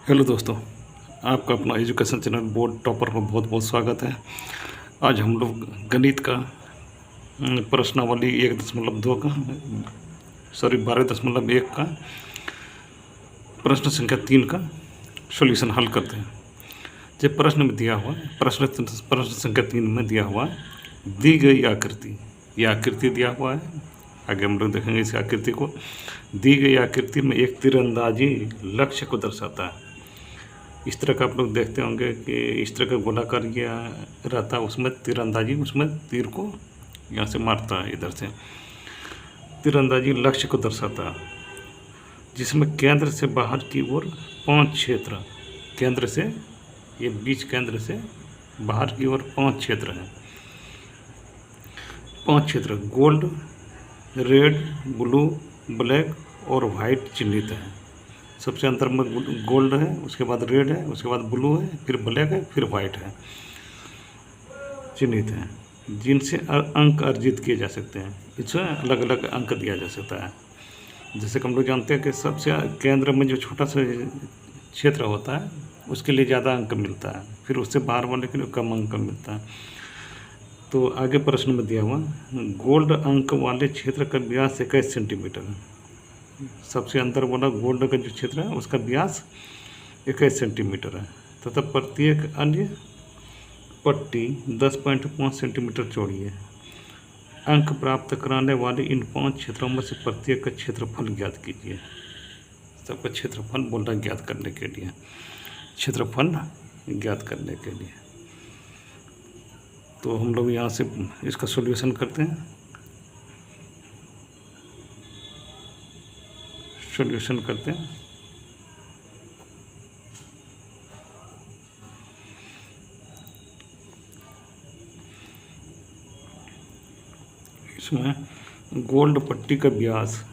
Hello दोस्तों, आपका अपना एजुकेशन चैनल बोर्ड टॉपर में बहुत बहुत स्वागत है। आज हम लोग गणित का प्रश्नावली 1.2 का 12.1 का प्रश्न संख्या 3 का सॉल्यूशन हल करते हैं। जब प्रश्न में दिया हुआ प्रश्न संख्या 3 में दिया हुआ दी गई आकृति, यह आकृति दिया हुआ है। आगे हम लोग देखेंगे इस आकृति को। दी गई आकृति में एक तीरंदाजी लक्ष्य को दर्शाता है। इस तरह का आप लोग देखते होंगे कि इस तरह का गोलाकार ये रहता है, उसमें तीरंदाजी, उसमें तीर को यहाँ से मारता है। इधर से तीरंदाजी लक्ष्य को दर्शाता है, जिसमें केंद्र से बाहर की ओर 5 क्षेत्र, केंद्र से ये बीच केंद्र से बाहर की ओर 5 क्षेत्र हैं। 5 क्षेत्र गोल्ड, रेड, ब्लू, ब्लैक और वाइट चिन्हित है। सबसे अंतर में गोल्ड है, उसके बाद रेड है, उसके बाद ब्लू है, फिर ब्लैक है, फिर वाइट है, चिन्हित है, जिनसे अंक अर्जित किए जा सकते हैं। इससे अलग अलग अंक दिया जा सकता है। जैसे कि हम लोग जानते हैं कि सबसे केंद्र में जो छोटा सा क्षेत्र होता है उसके लिए ज़्यादा अंक मिलता है, फिर उससे बाहर वाले के लिए कम अंक मिलता है। तो आगे प्रश्न में दिया हुआ गोल्ड अंक वाले क्षेत्र का व्यास 21 सेंटीमीटर है। सबसे अंदर वाला गोल्ड का जो क्षेत्र है उसका व्यास 21 सेंटीमीटर है तथा प्रत्येक अन्य पट्टी 10.5 सेंटीमीटर चौड़ी है। अंक प्राप्त कराने वाले इन 5 क्षेत्रों में से प्रत्येक का क्षेत्रफल ज्ञात कीजिए। सबका क्षेत्रफल बोल रहा है ज्ञात करने के लिए, क्षेत्रफल ज्ञात करने के लिए। तो हम लोग यहाँ से इसका सॉल्यूशन करते हैं। सॉल्यूशन करते हैं। इसमें गोल्ड पट्टी का व्यास,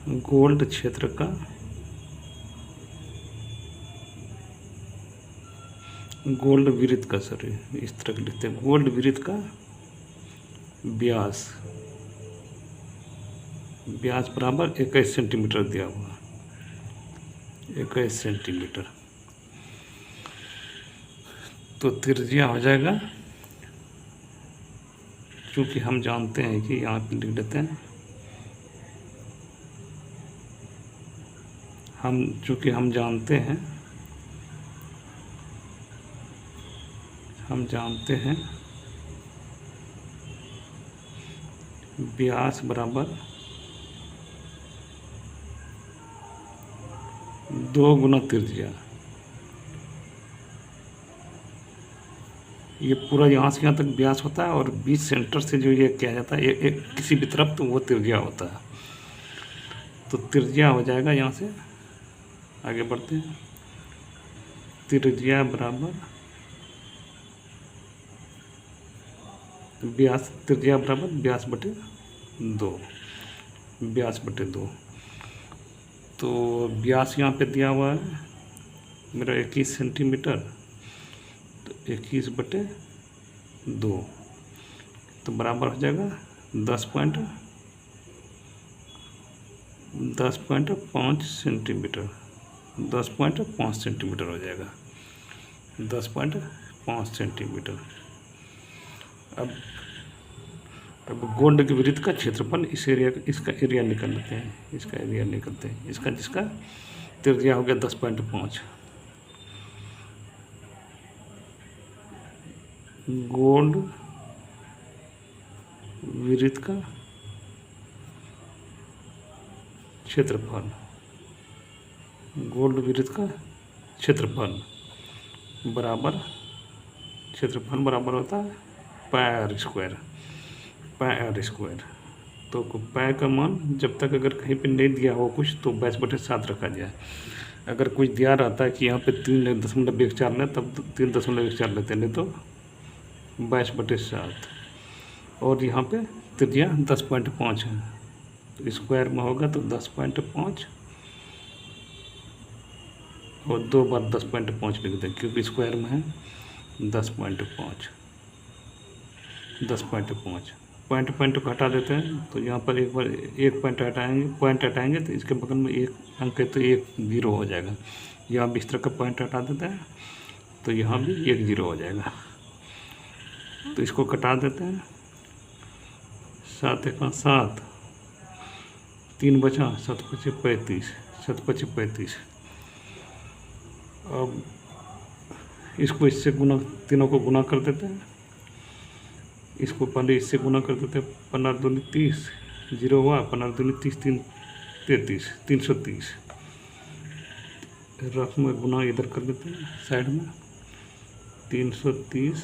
गोल्ड क्षेत्र का गोल्ड वृत्त का इस तरह के लिखते हैं, गोल्ड वृत्त का व्यास बराबर 21 सेंटीमीटर दिया हुआ, 21 सेंटीमीटर। तो त्रिज्या हो जाएगा, क्योंकि हम जानते हैं कि यहाँ पे लिख देते हैं चूँकि हम जानते हैं व्यास बराबर 2 गुना त्रिज्या। ये पूरा यहाँ से यहाँ तक व्यास होता है और बीच सेंटर से जो ये किया जाता है एक किसी भी तरफ, तो वो त्रिज्या होता है। तो त्रिज्या हो जाएगा, यहाँ से आगे बढ़ते हैं। त्रिज्या बराबर व्यास, त्रिज्या बराबर व्यास बटे 2, व्यास बटे 2। तो व्यास यहाँ पे दिया हुआ है मेरा 21 सेंटीमीटर, तो 21 बटे 2 तो बराबर हो जाएगा 10.5 सेंटीमीटर, 10.5 सेंटीमीटर हो जाएगा, 10.5 सेंटीमीटर। अब गोल्ड के वृत्त का क्षेत्रफल, इसका एरिया निकाल लेते हैं, इसका एरिया निकलते हैं। जिसका त्रिज्या हो गया 10.5, गोल्ड वृत्त का क्षेत्रफल, गोल्ड वृत्त का क्षेत्रफल बराबर, क्षेत्रफल बराबर होता है pi r square, pi r square. तो पाई का मान जब तक अगर कहीं पे नहीं दिया हो कुछ, तो 22/7 रखा जाए। अगर कुछ दिया रहता है कि यहाँ पे 3.14 लें, तब 3.14 लेते हैं, नहीं तो 22/7। और यहाँ पे त्रिज्या 10.5 है, तो स्क्वायर में होगा तो 10.5 और 2 बार 10.5 लिख दें, क्योंकि स्क्वायर में है 10.5। पॉइंट को हटा देते हैं, तो यहाँ पर एक बार एक पॉइंट हटाएंगे तो इसके बगल में एक अंक है तो एक जीरो हो जाएगा। यहाँ भी इस तरह का पॉइंट हटा देते हैं तो यहाँ भी एक जीरो हो जाएगा। तो इसको कटा देते हैं, 7 1 7, 3 बचा, 7 5 35, 7 5 35। अब इसको इससे गुना, तीनों को गुना कर देते हैं। इसको पहले इससे गुना कर देते हैं, 15 दूनी 30, जीरो हुआ, 15 दूनी 30, 3 33, 330। रफ में गुना इधर कर देते हैं साइड में, 330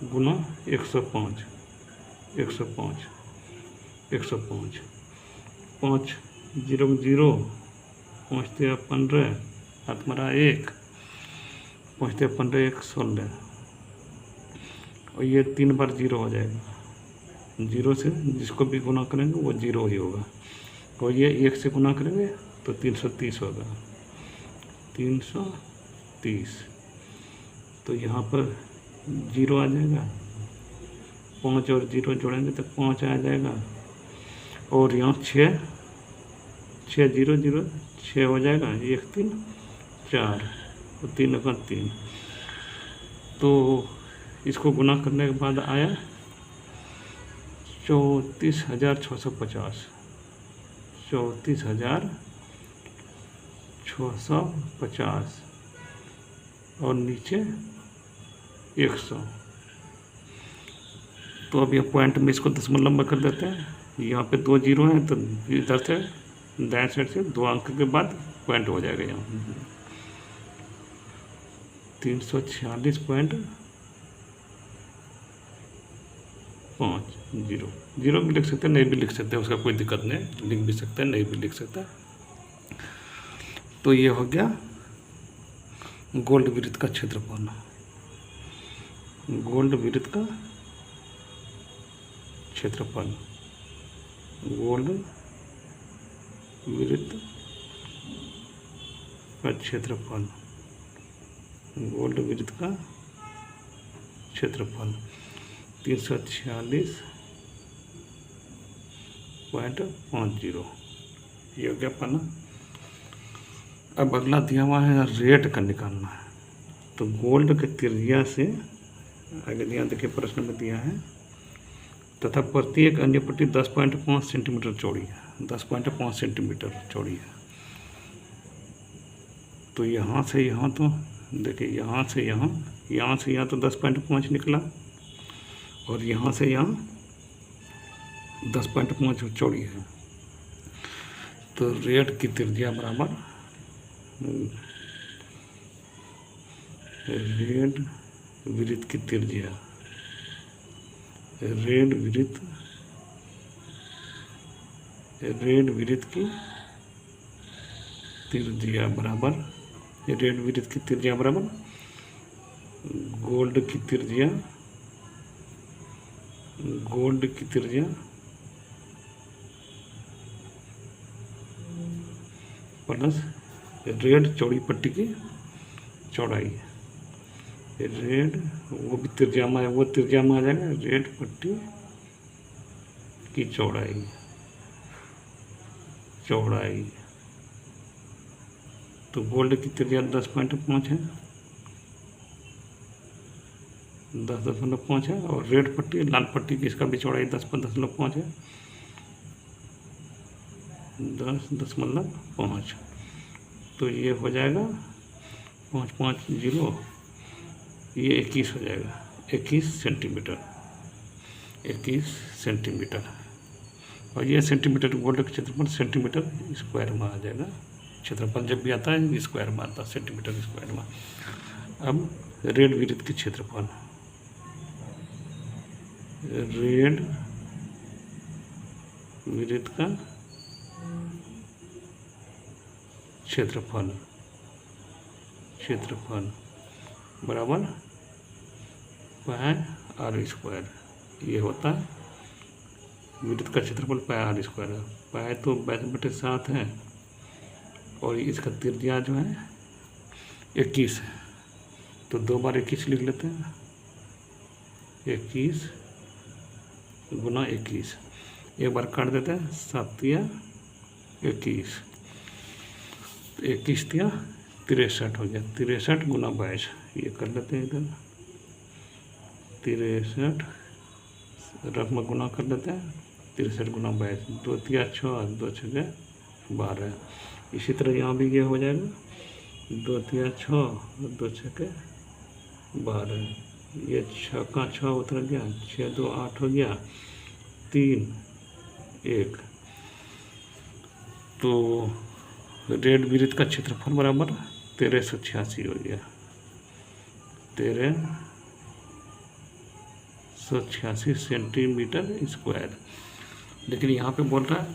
गुना 105, 105, 105, 5 जीरो में जीरो, पहुँचते 15, हाथ मरा 1, पहुँचते 15 1 16, और ये 3 बार जीरो हो जाएगा। जीरो से जिसको भी गुना करेंगे वो जीरो ही होगा, और ये 1 से गुना करेंगे तो 330 होगा, 330। तो यहाँ पर जीरो आ जाएगा, 5 और जीरो जोड़ेंगे तो 5 आ जाएगा, और यहाँ 6 0 0 6 हो जाएगा, 1 3 4 और 3 का 3। तो इसको गुना करने के बाद आया 34,650, 34,650, और नीचे 100। तो अब ये पॉइंट में इसको दशमलव में कर देते हैं। यहाँ पे 2 जीरो हैं तो इधर से दाएं साइड से 2 अंक के बाद पॉइंट हो जाएगा। यहाँ 346.5 जीरो, जीरो भी लिख सकते हैं, नहीं भी लिख सकते हैं, उसका कोई दिक्कत नहीं, लिख भी सकते हैं, नहीं भी लिख सकते हैं। तो ये हो गया गोल्ड वृत्त का क्षेत्रफल, गोल्ड वृत्त का क्षेत्रफल, गोल्ड वृत्त का क्षेत्रफल, गोल्ड वृत्त का क्षेत्रफल 346.50, ये हो गया पहला। अब अगला दिया हुआ है रेट का निकालना है। तो गोल्ड के त्रिज्या से आगे दिया, देखिए प्रश्न में दिया है, तथा प्रत्येक अन्य पट्टी 10.5 सेंटीमीटर चौड़ी है, 10.5 सेंटीमीटर चौड़ी है। तो यहाँ से यहाँ, तो देखिए यहाँ से यहाँ, यहाँ से यहाँ तो 10.5 निकला, और यहाँ से यहाँ 10.5 चौड़ी है। तो रेट की त्रिज्या बराबर रेड वृत्त की त्रिज्या, रेड वृत्त की त्रिज्या बराबर, रेड वृत्त की त्रिज्या बराबर गोल्ड की त्रिज्या, गोल्ड की त्रिज्या प्लस रेड चौड़ी पट्टी की चौड़ाई, रेड वो भी त्रिज्या में, वो त्रिज्या में आ जाएगा, रेड पट्टी की चौड़ाई, चौड़ाई। तो गोल्ड की त्रिज्या 10.5 है, 10.5 है, और रेड पट्टी, लाल पट्टी की, इसका भी चौड़ाई 10.5 है, 10.5। तो ये हो जाएगा 5 5 0, ये 21 हो जाएगा, 21 सेंटीमीटर, 21 सेंटीमीटर। और ये सेंटीमीटर गोल्ड का क्षेत्रफल सेंटीमीटर स्क्वायर में आ जाएगा। क्षेत्रफल जब भी आता है स्क्वायर में आता है, सेंटीमीटर स्क्वायर में। अब रेड वृत्त के क्षेत्रफल, रेड वृत्त का क्षेत्रफल, क्षेत्रफल बराबर पाई आर स्क्वायर। ये होता है वृत्त का क्षेत्रफल पाई आर स्क्वायर है। पाई तो 22/7 है, और इसका त्रिज्या जो है 21 है, तो 2 बार 21 लिख लेते हैं, 21 गुना 21, एक बार काट देते हैं, 7 या 21, 21 या 63 हो गया, 63 गुना 22, ये कर लेते हैं इधर, 63 रफ में गुना कर लेते हैं, 63 गुना 22, 2 तिया 6, 2 छके 12, इसी तरह यहाँ भी ये हो जाएगा, 2 तिया 6, 2 छके 12, ये 6 का 6 उतर गया, 6 2 8 हो गया, 3 1, तो रेड वृत्त का क्षेत्रफल बराबर 1386 हो गया, 1386 सेंटीमीटर स्क्वायर। लेकिन यहाँ पे बोल रहा है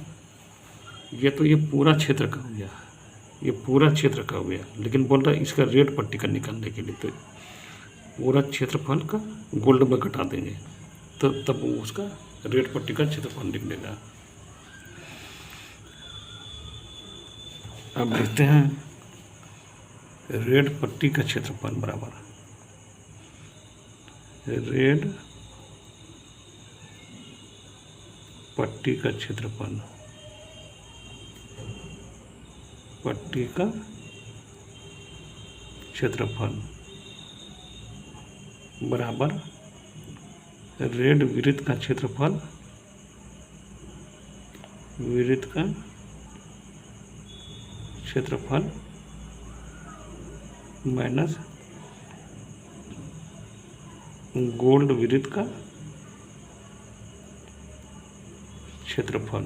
ये तो ये पूरा क्षेत्र का हो गया, ये पूरा क्षेत्र का हो गया, लेकिन बोल रहा है इसका रेड पट्टी का निकालने के लिए तो पूरा क्षेत्रफल का गोल्ड में घटा देंगे, तो तब वो उसका रेड पट्टी का क्षेत्रफल निकलेगा। अब देखते हैं रेड पट्टी का क्षेत्रफल बराबर रेड पट्टी का क्षेत्रफल, पट्टी का क्षेत्रफल बराबर रेड वृत्त का क्षेत्रफल, वृत्त का क्षेत्रफल माइनस गोल्ड वृत्त का क्षेत्रफल,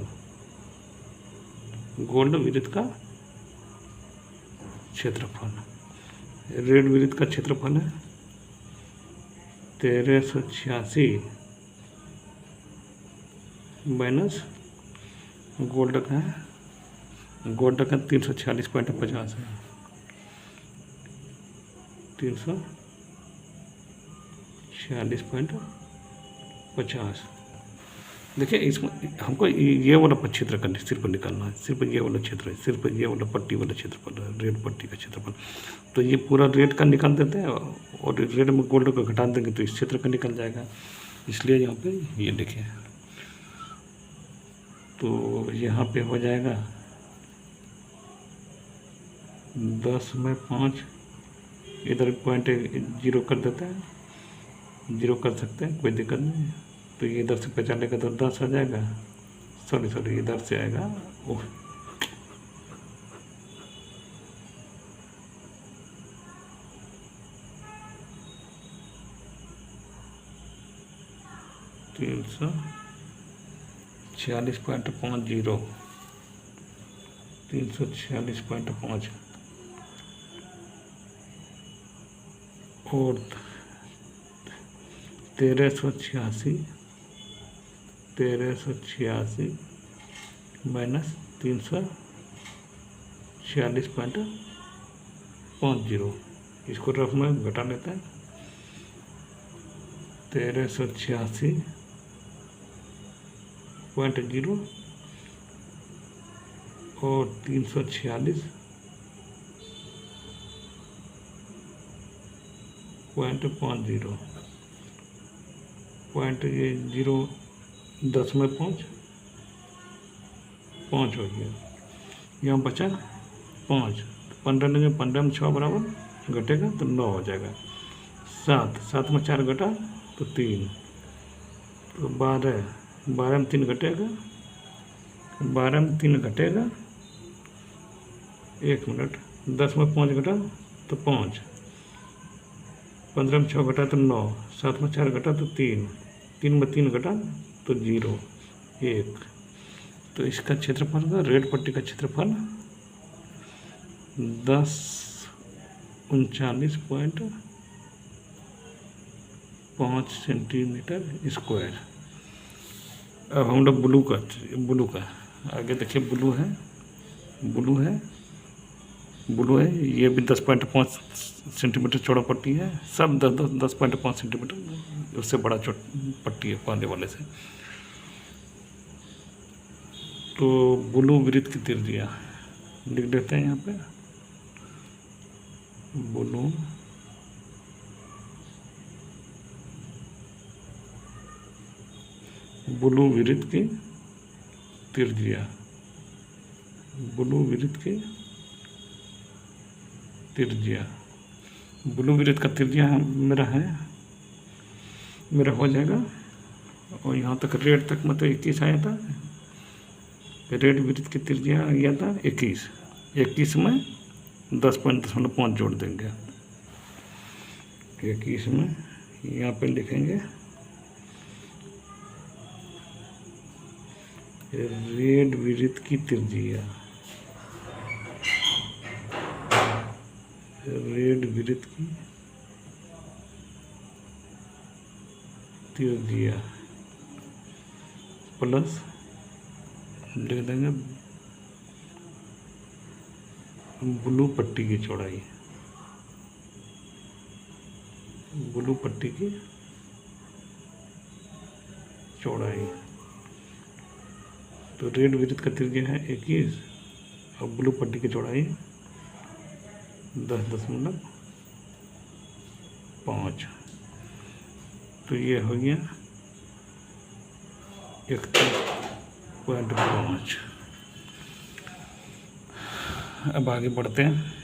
गोल्ड वृत्त का क्षेत्रफल। रेड वृत्त का क्षेत्रफल है 1386 माइनस गोल्ड का है, गोल्ड का 346.50 है, 346.50। देखिए इसमें हमको ये वाला क्षेत्र का सिर्फ निकालना है, सिर्फ ये वाला क्षेत्र है, सिर्फ ये वाला पट्टी वाला क्षेत्रफल है, रेड पट्टी का क्षेत्रफल। तो ये पूरा रेड का निकाल देते हैं और रेड में गोल्ड को घटा देंगे तो इस क्षेत्र का निकल जाएगा, इसलिए यहाँ पे ये लिखे। तो यहाँ पे हो जाएगा 10 में 5, इधर पॉइंट 0 कर देते हैं, 0 कर सकते हैं, कोई दिक्कत नहीं। तो ये इधर से पहचानेगा तो 10 आ जाएगा, सॉरी इधर से आएगा, ओह 346.50, 346.5 और 1386 माइनस 346.50, इसको रफ में घटा लेते हैं, 1386.0 और 346.50, पॉइंट ये 0 10 में 5 हो गया, यहाँ बचा 5, 15 में 15 में 6 बराबर घटेगा तो 9 हो जाएगा, 7 में 4 घटा तो 3, तो 12 में 3 घटेगा, 12 में 3 घटेगा, 1 मिनट, 10 में 5 घटा तो 5, 15 में 6 घटा तो 9, 7 में 4 घटा तो 3, 3 में 3 घटा तो 0 1। तो इसका क्षेत्रफल का रेड पट्टी का क्षेत्रफल 1039.5 सेंटीमीटर स्क्वायर। अब हम लोग ब्लू का आगे देखिए, ब्लू है, ये भी 10.5 सेंटीमीटर चौड़ा पट्टी है, सब 10.5 सेंटीमीटर, उससे बड़ा पट्टी है पाने वाले से। तो ब्लू वृत्त की त्रिज्या लिख देते हैं यहाँ पे, ब्लू ब्लू वृत्त की त्रिज्या, ब्लू वृत्त की त्रिज्या, ब्लू वृत्त का त्रिज्या मेरा हो जाएगा, और यहाँ तक रेड तक मतलब 21 आया था। रेड वृत्त की त्रिज्या आ गया था 21 में 10.5 जोड़ देंगे। 21 में यहाँ पे लिखेंगे रेड वृत्त की त्रिज्या, रेड वृत्त की त्रिज्या प्लस लिख देंगे ब्लू पट्टी की चौड़ाई, ब्लू पट्टी की चौड़ाई। तो रेड वृत्त का त्रिज्या है 21 और ब्लू पट्टी की चौड़ाई 10.5। तो ये हो गया 31.5। अब आगे बढ़ते हैं।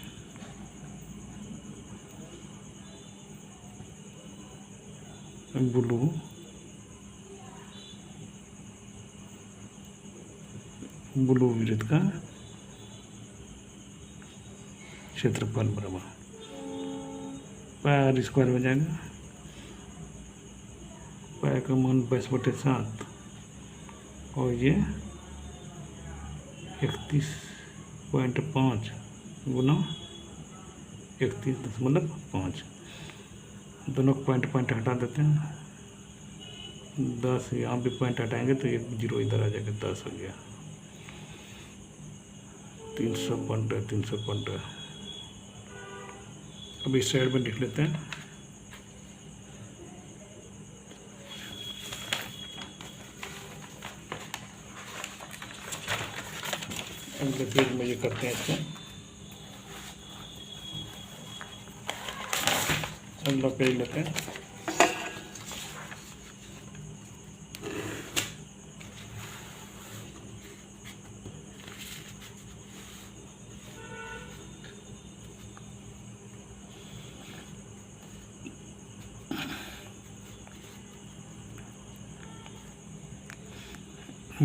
ब्लू वृत्त का क्षेत्रफल बराबर पाई स्क्वायर हो जाएगा। पाई का मान 22/7 और ये 31.5 गुना 31.5। दोनों पॉइंट हटा देते हैं। 10 यहाँ भी पॉइंट हटाएंगे तो 1 0 इधर आ जाएगा, 10 हो गया। 300 अब इस साइड में लिख लेते हैं। अगले पेज में ये करते हैं इसको। अगला पेज लेते हैं।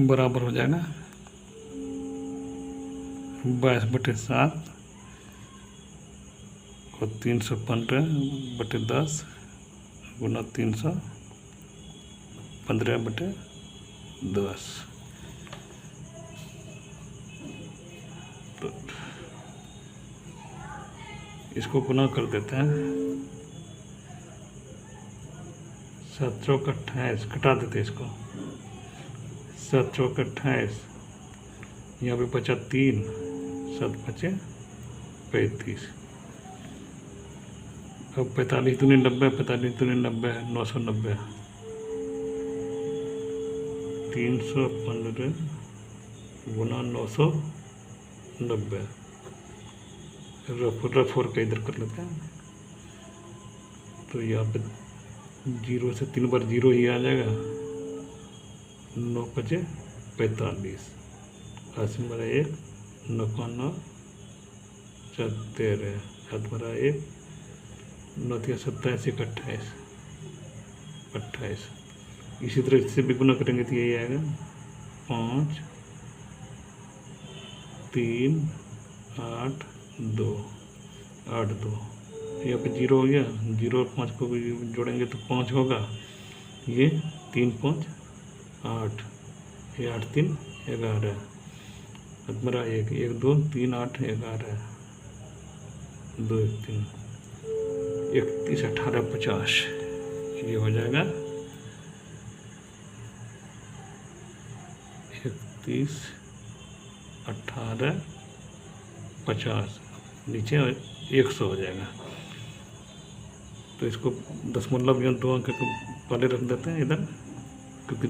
बराबर हो जाएगा 22/7 और 315/10 गुना 315/10। तो इसको गुना कर देते हैं। 7 चौक 28, घटा देते हैं इसको। 7 चौक 28, यहाँ पे बचा 3, 7 बचे 35। अब 45 दूनी 90, 45 दूनी 90, 990। 315 गुना 990। रफ और का इधर कर लेते हैं। तो यहाँ पे 0 से 3 बार 0 ही आ जाएगा। 9 5 45, 80 बरा 1, 9 9 13, 7 बरा 1, 9 27, 28। इसी तरह इससे भी गुना करेंगे तो यही आएगा 5 3 8 2 8 2। यहाँ पे 0 हो गया। 0 और 5 को भी जोड़ेंगे तो 5 होगा। ये 3 5 8, ये 8 3 11, मेरा 1 1 2 3 8 11, 2 1 3, 31 18 50। ये हो जाएगा 31 18 50, नीचे 100 हो जाएगा। तो इसको 0.2 अंक को पहले रख देते हैं इधर, क्योंकि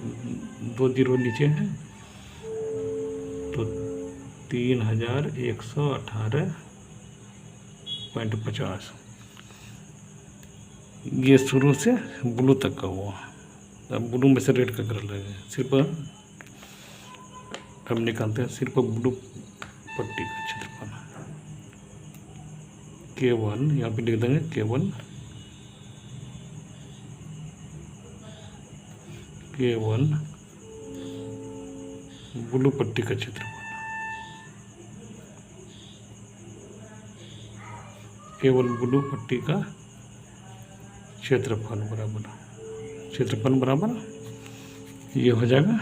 2 0 नीचे हैं। तो 3118.50 ये शुरू से ब्लू तक का हुआ। अब ब्लू में से रेड का कलर लगेगा। सिर्फ अब निकालते हैं सिर्फ ब्लू पट्टी का क्षेत्रफल K1, यहाँ पे लिख देंगे K1 ब्लू पट्टी का क्षेत्रफल, केवल ब्लू पट्टी का क्षेत्रफल बराबर ये हो जाएगा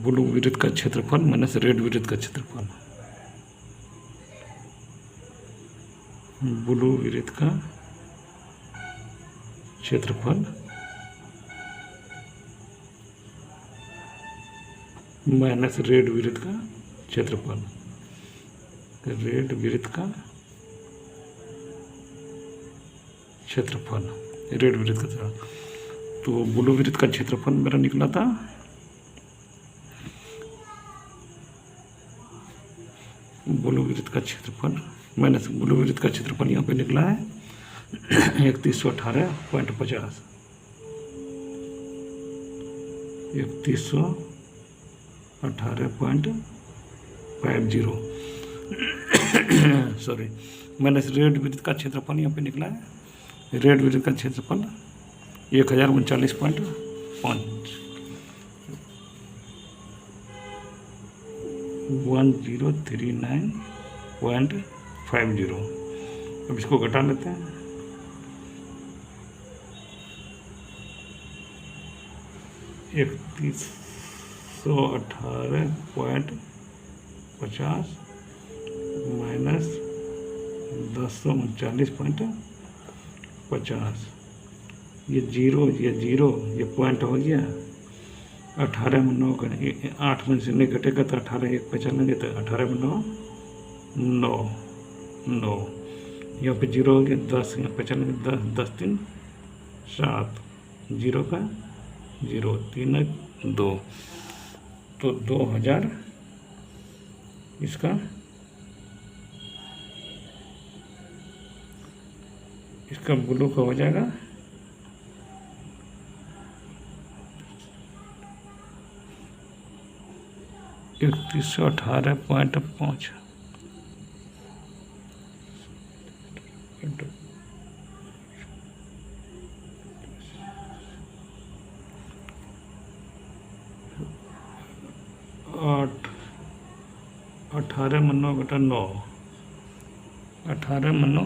ब्लू विरुद्ध का क्षेत्रफल माइनस रेड विरुद्ध का क्षेत्रफल। ब्लू विरुद्ध का क्षेत्रफल माइनस रेड विरुद्ध का क्षेत्रफल, रेड विरुद्ध का क्षेत्रफल, रेड विरुद्ध का क्षेत्रफल। तो ब्लू विरुद्ध का क्षेत्रफल मेरा निकला था ब्लू विरुद्ध का क्षेत्रफल माइनस ब्लू विरुद्ध का क्षेत्रफल यहाँ पे निकला है 3118.50, 3118.50 सॉरी, माइनस रेड विरुद्ध का क्षेत्रफल यहाँ पे निकला है, रेड विरुद्ध का क्षेत्रफल 1039.5, 1039.50। अब इसको घटा लेते हैं, इकतीस 118.50 माइनस 1039.50, ये जीरो ये पॉइंट हो गया। 18 में 9 करेंगे, 8 में से नहीं घटेगा तो 18 एक बचाएंगे तो 18 में 9 यहाँ पे जीरो हो गया। 10 यहाँ बचाएंगे 10 3 7, जीरो का 0 3 2, तो 2000 इसका ब्लू का हो जाएगा 3118.5। आठ 18 में 9 घटा 9, 18 में 9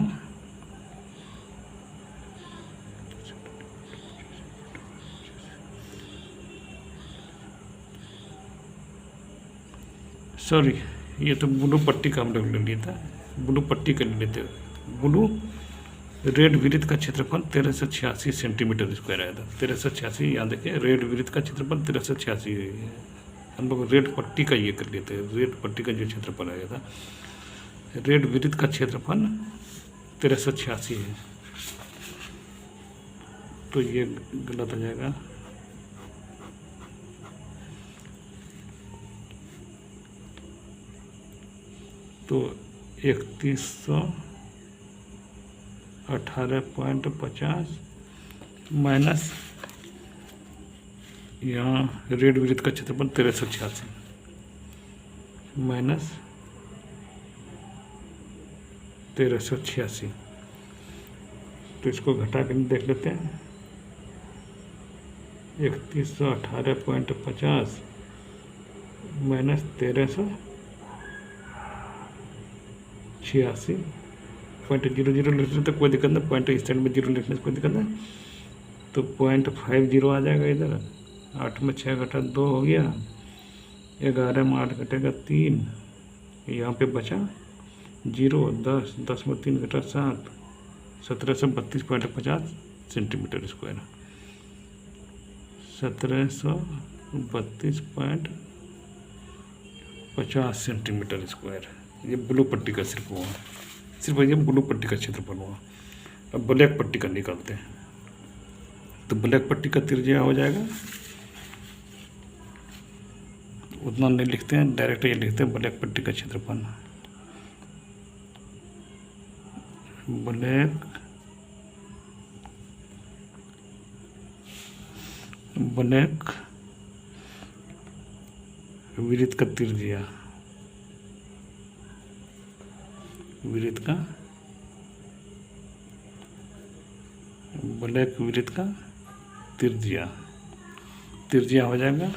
सॉरी, ये तो ब्लू पट्टी का हम लोग ले लिया था, ब्लू पट्टी का ले लेते। ब्लू रेड विरुद्ध का क्षेत्रफल 1386 सेंटीमीटर स्क्वायर आया था। 1386, यहाँ देखिए रेड विरुद्ध का क्षेत्रफल 1386, हम लोग रेड पट्टी का ये कर लेते हैं। रेड पट्टी का जो क्षेत्रफल आया था, रेड विरुद्ध का क्षेत्रफल 1386 है, तो ये गलत आ जाएगा। तो 3118.50 माइनस यहाँ रेड विरुद्ध का क्षेत्रफल 1386 माइनस 1386, तो इसको घटा कर देख लेते हैं। 3118.50 माइनस 1386.00 लिखने तो कोई दिक्कत नहीं, पॉइंट इस साइड में 0 लिखने से कोई दिक्कत नहीं। तो 0.50 आ जाएगा इधर। 8 में 6 घटा 2 हो गया, 11 में 8 घटेगा 3, यहाँ पे बचा 0, 10 में 3 घटा 7, 1732.50 सेंटीमीटर स्क्वायर, 1732.50 सेंटीमीटर स्क्वायर। ये ब्लू पट्टी का सिर्फ हुआ, सिर्फ ये ब्लू पट्टी का क्षेत्रफल हुआ। अब ब्लैक पट्टी का निकालते हैं, तो ब्लैक पट्टी का त्रिज्या हो जाएगा, उतना नहीं लिखते हैं, डायरेक्ट ये लिखते हैं ब्लैक पट्टी का क्षेत्रफल। ब्लैक ब्लैक वृत्त का त्रिज्या, वृत्त का ब्लैक वृत्त का त्रिज्या, त्रिज्या हो जाएगा।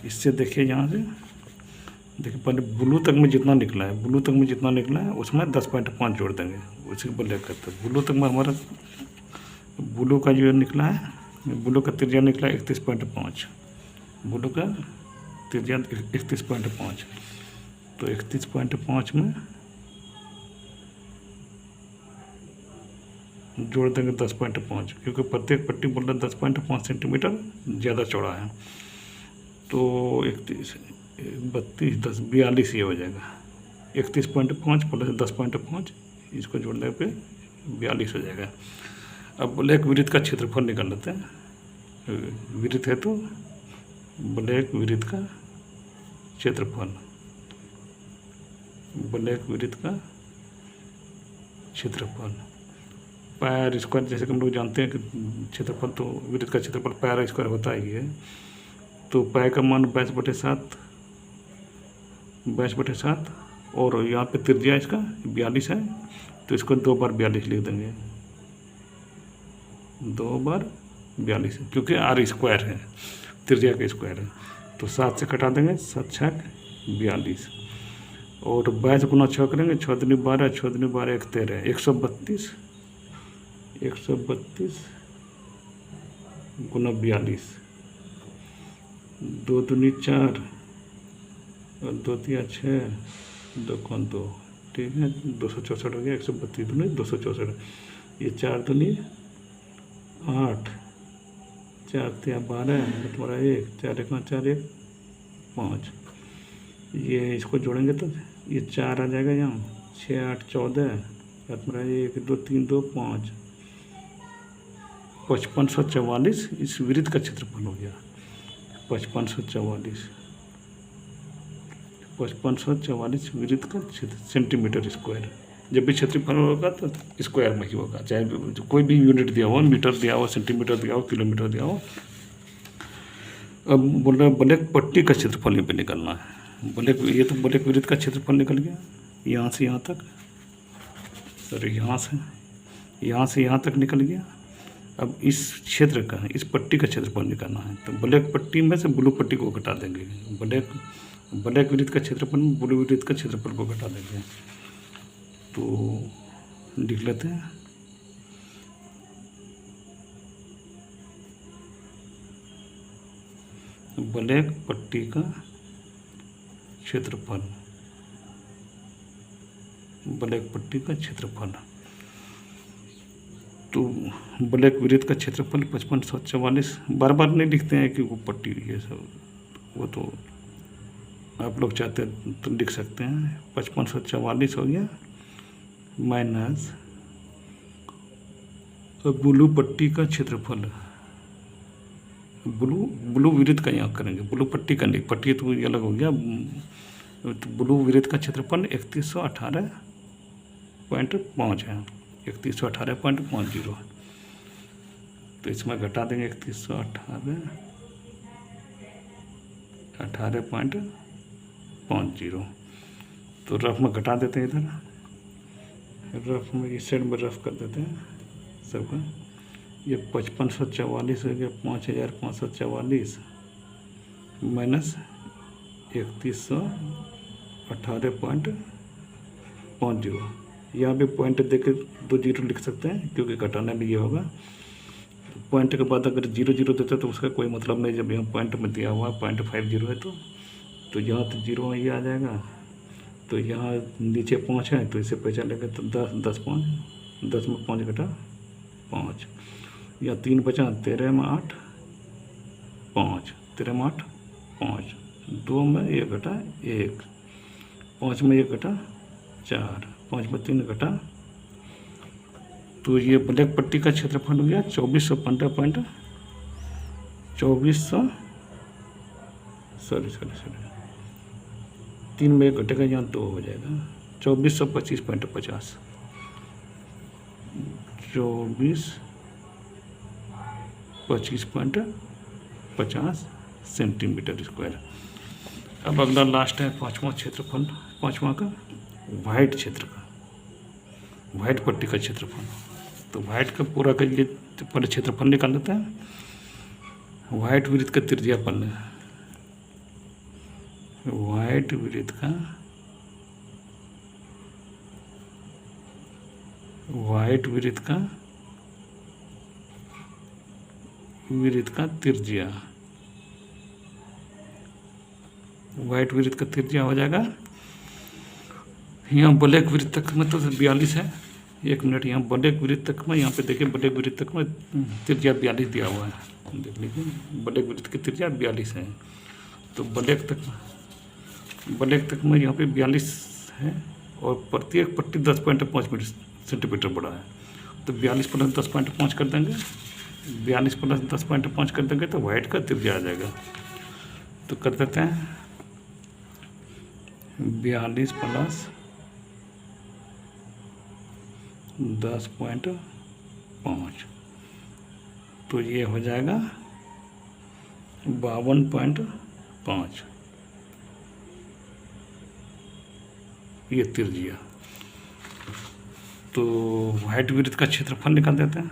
इससे देखिए यहाँ से देखिए पहले ब्लू तक में जितना निकला है, ब्लू तक में जितना निकला है उसमें 10.5 जोड़ देंगे, उसी ब्लैक करते हैं। ब्लू तक में हमारा ब्लू का जो निकला है, ब्लू का त्रिज्या निकला 31.5, ब्लू का त्रिज्या 31.5, तो 31.5 में जोड़ देंगे 10.5, क्योंकि प्रत्येक पट्टी बोल रहा 10.5 सेंटीमीटर ज़्यादा चौड़ा है, तो 31 32 10 42 ये हो जाएगा। 31.5 प्लस 10.5 इसको जोड़ने पे 42 हो जाएगा। अब ब्लैक वृत्त का क्षेत्रफल निकाल लेते हैं। वृत्त है तो ब्लैक वृत्त का क्षेत्रफल, ब्लैक वृत्त का क्षेत्रफल पायर स्क्वायर, जैसे कि हम लोग जानते हैं कि क्षेत्रफल तो वृत्त का क्षेत्रफल पायर स्क्वायर होता ही है। तो पाई का मान 22/7 और यहाँ पे त्रिज्या इसका 42 है, तो इसको 2 बार 42 लिख देंगे, 2 बार 42, क्योंकि आर स्क्वायर है, त्रिज्या का स्क्वायर है, तो 7 से कटा देंगे, 7 छक 42, और 22 गुना 6 करेंगे, 6 दूनी 12, 6 दूनी 12 1 13, 132 गुना 42, 2 दूनी 4 और 2 तिया 6, 2 कौन 2, ठीक है, 264 हो गया, 132 दूनी 264, ये 4 दूनी 8, 4 तिया 12, तुम्हारा 1, 4 1 4 1 5, ये इसको जोड़ेंगे तो ये 4 आ जाएगा यहाँ, 6 8 14, तुम्हारा 1 2 3 2 5, 5544 इस वृत्त का क्षेत्रफल हो गया। 5544 वृत्त का सेंटीमीटर स्क्वायर। जब भी क्षेत्रफल होगा तो स्क्वायर में ही होगा, चाहे कोई भी यूनिट दिया हो, मीटर दिया हो, सेंटीमीटर दिया हो, किलोमीटर दिया हो। अब बोल रहा है ब्लैक पट्टी का क्षेत्रफल यहाँ पे निकलना है। ब्लैक, ये तो ब्लैक वृत्त का क्षेत्रफल निकल गया, यहाँ से यहाँ तक, सॉरी यहाँ से यहाँ तक निकल गया। अब इस क्षेत्र का, इस पट्टी का क्षेत्रफल निकालना है, तो ब्लैक पट्टी में से ब्लू पट्टी को घटा देंगे। ब्लैक वृत्त का क्षेत्रफल में ब्लू वृत्त का क्षेत्रफल को घटा देंगे, तो लिख लेते हैं ब्लैक पट्टी का क्षेत्रफल, ब्लैक पट्टी का क्षेत्रफल। तो ब्लैक वृत्त का क्षेत्रफल 5544, बार बार नहीं लिखते हैं कि वो पट्टी ये सब, वो तो आप लोग चाहते हैं तो लिख सकते हैं। 5544 हो गया माइनस ब्लू पट्टी का क्षेत्रफल, ब्लू वृत्त का यहाँ करेंगे, ब्लू पट्टी का नहीं, पट्टी तो ये अलग हो गया। तो ब्लू वृत्त का क्षेत्रफल 3118.5 है, 3118.50, तो इसमें घटा देंगे 3118.50, तो रफ में घटा देते हैं, इधर रफ में इस साइड में रफ कर देते हैं सबका। ये 5544 हो गया, 5544 माइनस 3118.50, यहाँ भी पॉइंट दे के 2 जीरो लिख सकते हैं, क्योंकि घटाना भी ये होगा। पॉइंट के बाद अगर 0 0 देते तो उसका कोई मतलब नहीं, जब यहाँ पॉइंट में दिया हुआ 0.50 है तो यहाँ तो 0 ये आ जाएगा, तो यहाँ नीचे 5 है, तो इसे पहचान लेंगे तो 10 में 5 घटा 5, या 3 बचा, 13 में 8 5, 13 में 8 5, 2 में 1 घटा 1, 5 में 1 घटा 4, 5 में 3 घटा, तो ये ब्लैक पट्टी का क्षेत्रफल हो गया 2415.2400, सॉरी 3 में 1 घटेगा, यहाँ 2 हो जाएगा, 2425.50, 24 25.50 सेंटीमीटर स्क्वायर। अब अगला लास्ट है पाँचवा क्षेत्रफल, पाँचवा का वाइट क्षेत्र का, वाइट पट्टी का क्षेत्रफल। तो वाइट का पूरा का ये पहले क्षेत्रफल निकाल लेते हैं। वाइट वृत्त का त्रिज्याफल है, वाइट वृत्त का, वाइट वृत्त का त्रिज्या, वाइट वृत्त का त्रिज्या हो जाएगा, यहाँ ब्लैक वृत्त तक में तो 42 है। एक मिनट, यहाँ ब्लैक वृत्त तक में, यहाँ पे देखिए ब्लैक वृत्त तक में त्रिज्या 42 दिया हुआ है, देख लीजिए ब्लैक वृत्त की त्रिज्या 42 है। तो ब्लैक तक में यहाँ पे 42 है और प्रत्येक पट्टी 10.5 सेंटीमीटर बड़ा है। तो 42 + 10.5 कर देंगे, 42 + 10.5 कर देंगे तो वाइट का त्रिज्या आ जाएगा। तो कर देते हैं 42 + 10.5, तो ये हो जाएगा 52.5, ये त्रिज्या। तो वाइट वृत्त का क्षेत्रफल निकाल देते हैं।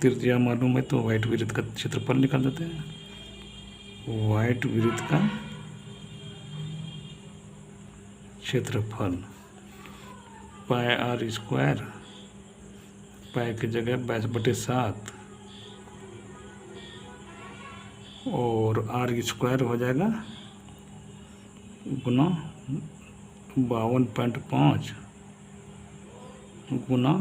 त्रिज्या मालूम है तो वाइट वृत्त का क्षेत्रफल निकाल देते हैं। वाइट वृत्त का क्षेत्रफल πr², पाई की जगह 22/7 और r² हो जाएगा गुना 52.5 गुना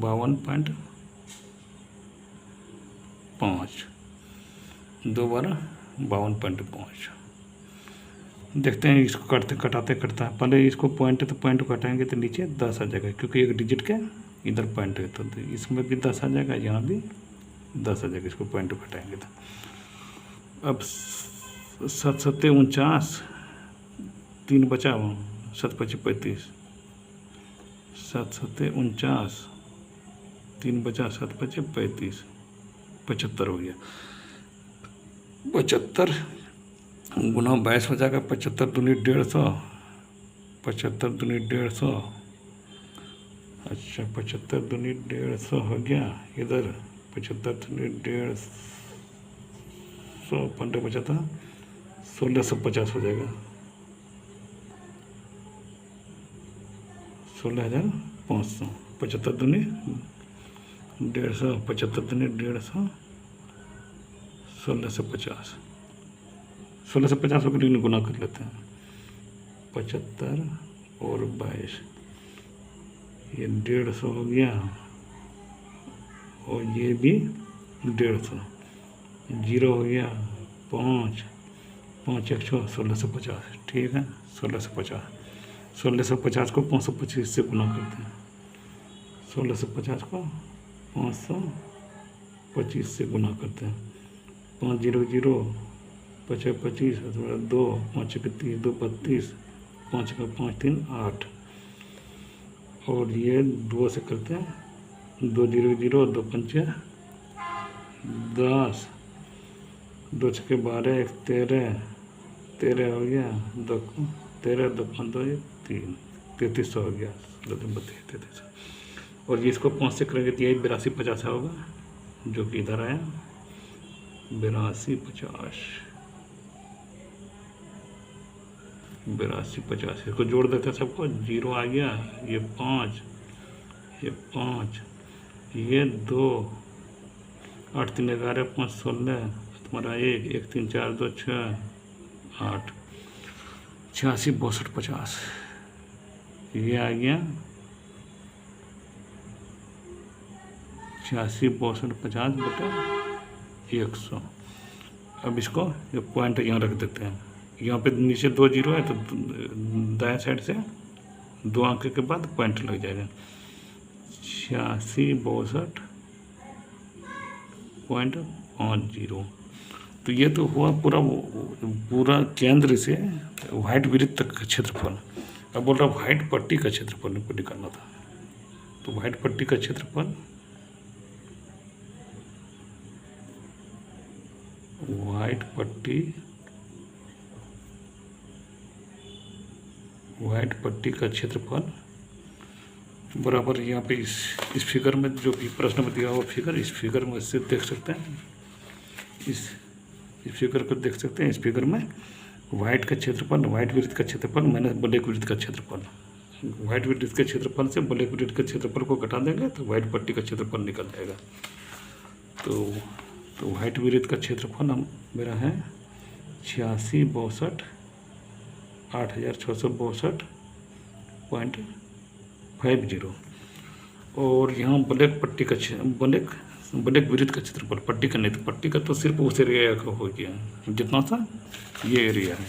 52.5, 2 बार 52.5। देखते हैं इसको कटाते पहले इसको पॉइंट है तो पॉइंट को हटाएंगे तो नीचे 10 आ जाएगा, क्योंकि एक डिजिट के इधर पॉइंट है तो इसमें भी 10 आ जाएगा, यहाँ भी 10 आ जाएगा, इसको पॉइंट को हटाएंगे तो। अब 7 × 7 = 49, 3 बचा 7 × 5 = 35, 7 × 7 = 49, 3 बचा 7 × 5 = 35, 75 हो गया। 75 गुना 22 हो जाएगा, 75 दूनी 150, 75 दूनी 150, अच्छा 75 दूनी 150 हो गया इधर, 75 दूनी 150, 15 बचा था 1650 हो जाएगा, 16,500। 75 दूनी 150, 75 दूनी 150, 1650, 1650 को गुना कर लेते हैं। 75 और 22, ये 150 हो गया और ये भी 150, 0 हो गया 5, 5 × 100 1650, ठीक है 1650। 1650 को 525 से गुना करते हैं, 1650 को 525 से गुना करते हैं। 5 0 0, 5 25, 2, 5 31, 2 32, 5 का 5 3 8, और ये 2 से करते हैं, 2 0 0, 2 5 10, 2 6 12, 1 13, 13 हो गया, 2 13, 2 5 2 3, 3300 हो गया, 3300। और ये इसको 5 से करेंगे तो यही 8250 होगा, जो कि इधर आया 8250, 8250। इसको जोड़ देते हैं सबको, 0 आ गया, ये 5, ये 5, ये 2, 8 3 11, 5 16, तुम्हारा 1 1 3 4 2 6 8, 86 62 50, ये आ गया 86 62 50 बटा 100। अब इसको ये पॉइंट यहाँ रख देते हैं, यहाँ पे नीचे 2 0 है तो दाएं साइड से 2 अंक के बाद पॉइंट लग जाएगा, 86 62.50। तो ये तो हुआ पूरा केंद्र से वाइट वृत्त तक का क्षेत्रफल। अब बोल रहा वाइट पट्टी का क्षेत्रफल को निकालना था, तो व्हाइट पट्टी का क्षेत्रफल व्हाइट पट्टी का क्षेत्रफल बराबर यहाँ पे इस फिगर में जो भी प्रश्न में दिया हुआ फिगर, इस फिगर में से देख सकते हैं, इस फिगर को देख सकते हैं। इस फिगर में व्हाइट का क्षेत्रफल, व्हाइट वृत्त का क्षेत्रफल माइनस ब्लैक वृत्त का क्षेत्रफल, व्हाइट वृत्त के क्षेत्रफल से ब्लैक वृत्त के क्षेत्रफल को घटा देंगे तो व्हाइट पट्टी का क्षेत्रफल निकल जाएगा। तो व्हाइट वृत्त का क्षेत्रफल मेरा है 8662,8650 और यहाँ ब्लैक पट्टी का ब्लैक वृत्त का क्षेत्रफल, पट्टी का नहीं, तो पट्टी का तो सिर्फ उस एरिया का हो गया, जितना सा ये एरिया है,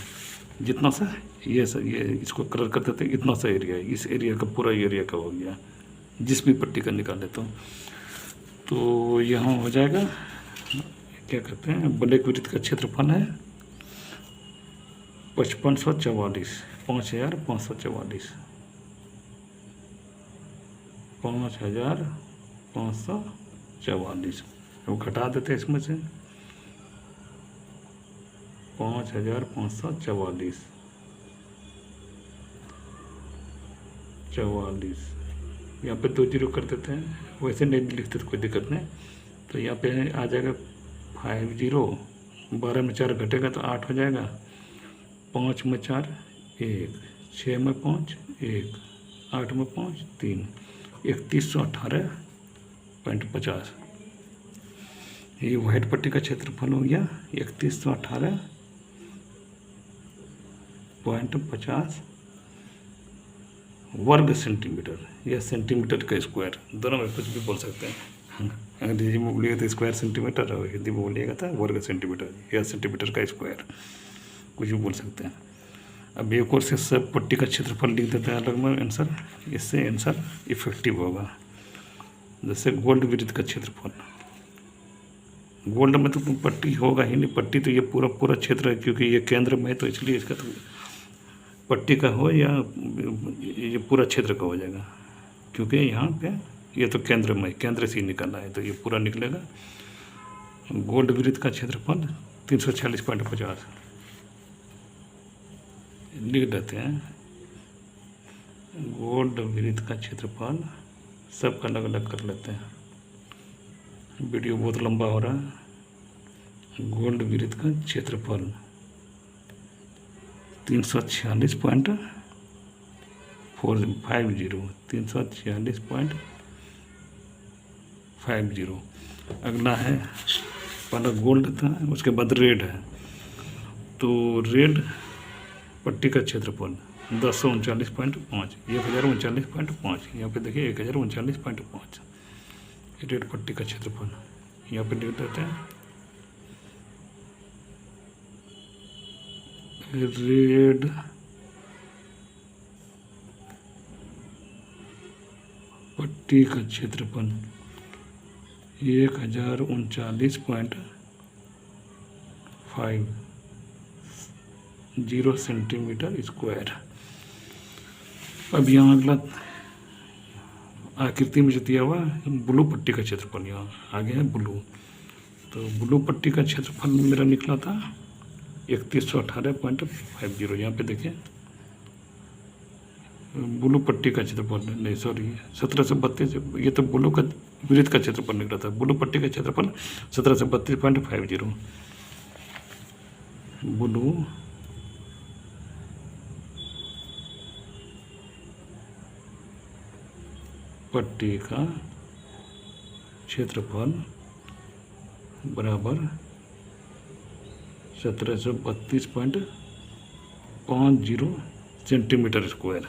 जितना सा ये इसको कलर कर देते हैं, इतना सा एरिया है, इस एरिया का पूरा एरिया का हो गया जिस भी पट्टी का निकाले तो यहाँ हो जाएगा क्या कहते हैं, ब्लैक वृत्त का क्षेत्रफल है 5544, 5544 वो घटा देते हैं इसमें से 5544 यहाँ पे 2 जीरो कर देते हैं, वैसे नहीं लिखते तो कोई दिक्कत नहीं। तो यहाँ पे आ जाएगा 50, 12 में 4 घटेगा तो 8 हो जाएगा, 5 में 4 1, 6 में 5 1, 8 में 5 3, 3118.50। ये व्हाइट पट्टी का क्षेत्रफल हो गया 3118.50 वर्ग सेंटीमीटर या सेंटीमीटर का स्क्वायर, दोनों में कुछ भी बोल सकते हैं। अंग्रेजी में बोलिएगा तो स्क्वायर सेंटीमीटर और हिंदी में बोलिएगा था वर्ग सेंटीमीटर या सेंटीमीटर का स्क्वायर, कुछ भी बोल सकते हैं। अब एक और से सब पट्टी का क्षेत्रफल लिख देते हैं अलग में आंसर, इससे आंसर इफेक्टिव होगा। जैसे गोल्ड वृत्त का क्षेत्रफल, गोल्ड में तो पट्टी होगा ही नहीं, पट्टी तो ये पूरा क्षेत्र है, क्योंकि ये केंद्र में है तो इसलिए इसका तो पट्टी का हो या ये पूरा क्षेत्र का हो जाएगा, क्योंकि यहाँ पे ये तो केंद्र में, केंद्र से ही निकलना है तो ये पूरा निकलेगा। गोल्ड वृत्त का क्षेत्रफल 346.50 लिख देते हैं। गोल्ड वृत्त का क्षेत्रफल सबका अलग अलग कर लेते हैं, वीडियो बहुत लंबा हो रहा है। गोल्ड वृत्त का क्षेत्रफल 346.50, 346.50। अगला है, पहला गोल्ड था, उसके बाद रेड है। तो रेड पट्टी का क्षेत्रफल 1039.5, 1039.5, यहाँ पे देखिए 1039.5 रेड पट्टी का क्षेत्रफल। यहाँ पे लिख देते हैं रेड पट्टी का क्षेत्रफल 1039.50 सेंटीमीटर स्क्वायर। अब यहाँ अगला आकृति में जो दिया हुआ ब्लू पट्टी का क्षेत्रफल, यहाँ आगे है ब्लू, तो ब्लू पट्टी का क्षेत्रफल मेरा निकला था 3118.50। यहाँ पे देखिए ब्लू पट्टी का क्षेत्रफल, नहीं सॉरी 1732, ये तो ब्लू का वृत्त का क्षेत्रफल निकला था, ब्लू पट्टी का क्षेत्रफल 1732.50। ब्लू पट्टी का क्षेत्रफल बराबर 1732.50 सेंटीमीटर स्क्वायर।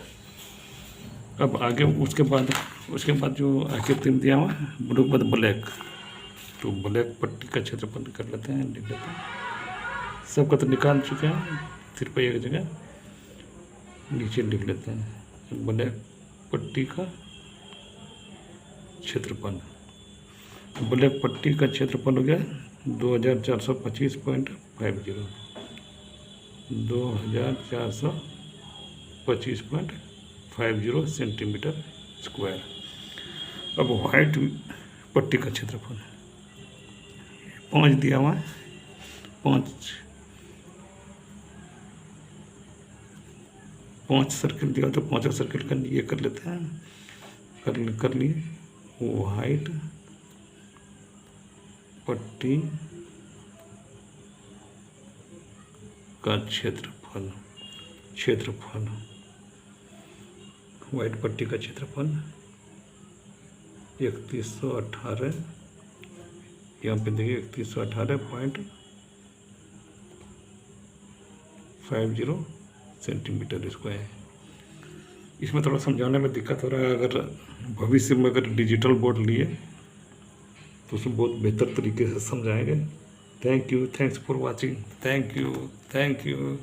अब आगे उसके बाद जो आकृति में दिया हुआ है ब्लू के बाद ब्लैक, तो ब्लैक पट्टी का क्षेत्रफल कर लेते हैं, लिख लेते हैं। सबका तो निकाल चुके हैं, सिर्फ एक जगह नीचे लिख लेते हैं। ब्लैक पट्टी का क्षेत्रफल, ब्लैक पट्टी का क्षेत्रफल हो गया 2425.50, 2425.50 सेंटीमीटर स्क्वायर। अब वाइट पट्टी का क्षेत्रफल 5 दिया हुआ है, 5 सर्किल दिया तो 5 सर्किल का ये कर लेते हैं, कर लिए। वाइट पट्टी का क्षेत्रफल वाइट पट्टी का क्षेत्रफल 3118, यहाँ पे देखिए 3118.50 सेंटीमीटर स्क्वायर। इसमें थोड़ा समझाने में दिक्कत हो रहा है, अगर भविष्य में अगर डिजिटल बोर्ड लिए तो उसमें बहुत बेहतर तरीके से समझाएंगे। Thanks for watching. Thank you.